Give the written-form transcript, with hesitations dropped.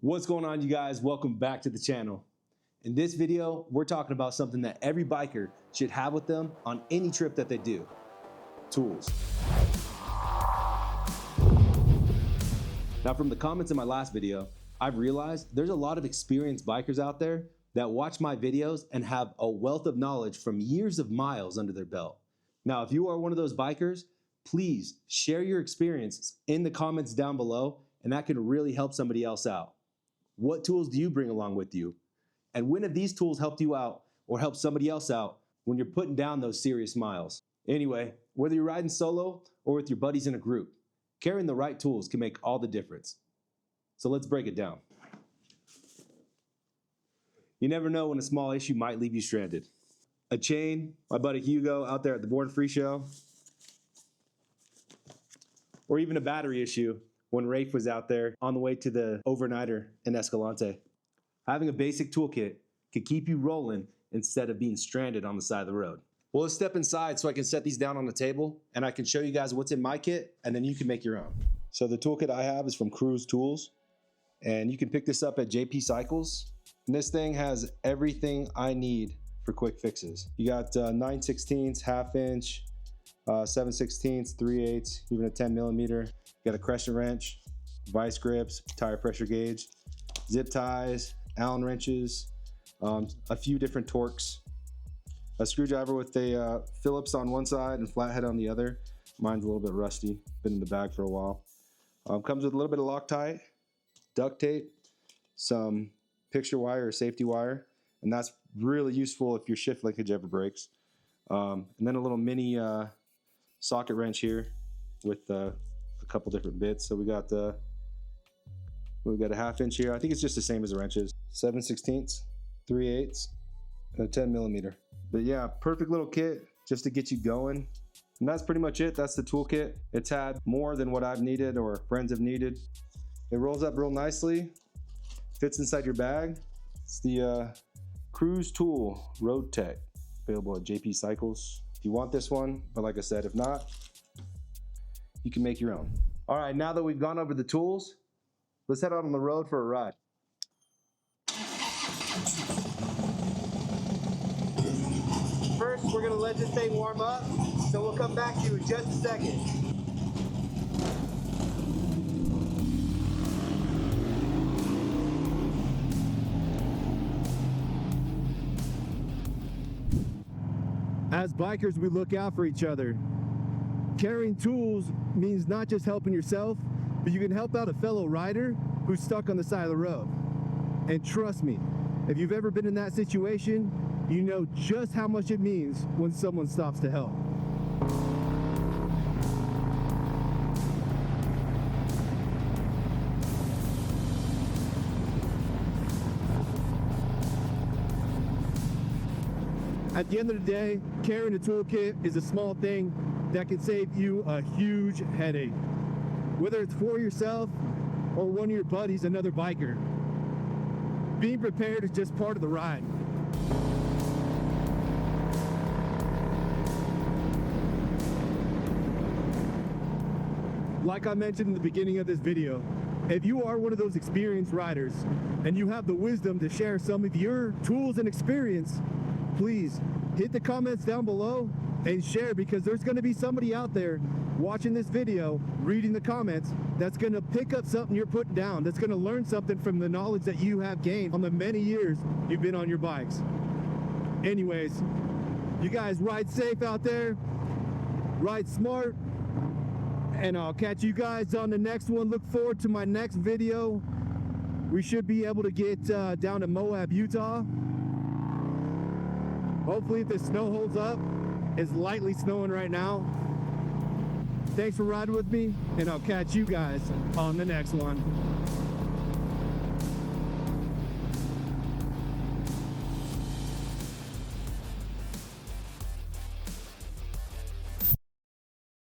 What's going on, you guys? Welcome back to the channel. In this video, we're talking about something that every biker should have with them on any trip that they do: tools. Now, from the comments in my last video, I've realized there's a lot of experienced bikers out there that watch my videos and have a wealth of knowledge from years of miles under their belt. Now, if you are one of those bikers, please share your experiences in the comments down below, and that can really help somebody else out. What tools do you bring along with you? And when have these tools helped you out or helped somebody else out when you're putting down those serious miles? Anyway, whether you're riding solo or with your buddies in a group, carrying the right tools can make all the difference. So let's break it down. You never know when a small issue might leave you stranded. A chain, my buddy Hugo out there at the Born Free show, or even a battery issue when Rafe was out there on the way to the overnighter in Escalante. Having a basic toolkit could keep you rolling instead of being stranded on the side of the road. Well, let's step inside so I can set these down on the table and I can show you guys what's in my kit, and then you can make your own. So the toolkit I have is from CruzTOOls, and you can pick this up at JP Cycles. And this thing has everything I need for quick fixes. You got 9/16, ½ inch, 7/16, 3/8, even a 10 millimeter. You got a crescent wrench, vice grips, tire pressure gauge, zip ties, Allen wrenches, a few different torques, a screwdriver with a Phillips on one side and flathead on the other. Mine's a little bit rusty, been in the bag for a while. Comes with a little bit of Loctite, duct tape, some picture wire or safety wire, and that's really useful if your shift linkage ever breaks. And then a little mini socket wrench here with a couple different bits. So we got a ½ inch here. I think it's just the same as the wrenches. 7/16, 3/8, and a 10 millimeter. But yeah, perfect little kit just to get you going. And that's pretty much it. That's the toolkit. It's had more than what I've needed or friends have needed. It rolls up real nicely, fits inside your bag. It's the CruzTOOL Roadtrip, available at JP Cycles. If you want this one, but like I said, if not, you can make your own. All right, now that we've gone over the tools, let's head out on the road for a ride. First, we're gonna let this thing warm up, so we'll come back to you in just a second. As bikers, we look out for each other. Carrying tools means not just helping yourself, but you can help out a fellow rider who's stuck on the side of the road. And trust me, if you've ever been in that situation, you know just how much it means when someone stops to help. At the end of the day, carrying a toolkit is a small thing that can save you a huge headache. Whether it's for yourself or one of your buddies, another biker. Being prepared is just part of the ride. Like I mentioned in the beginning of this video, if you are one of those experienced riders and you have the wisdom to share some of your tools and experience, please hit the comments down below and share, because there's going to be somebody out there watching this video, reading the comments, that's going to pick up something you're putting down, that's going to learn something from the knowledge that you have gained on the many years you've been on your bikes. Anyways, you guys ride safe out there, ride smart, and I'll catch you guys on the next one. Look forward to my next video. We should be able to get down to Moab, Utah. Hopefully if the snow holds up. It's lightly snowing right now. Thanks for riding with me, and I'll catch you guys on the next one.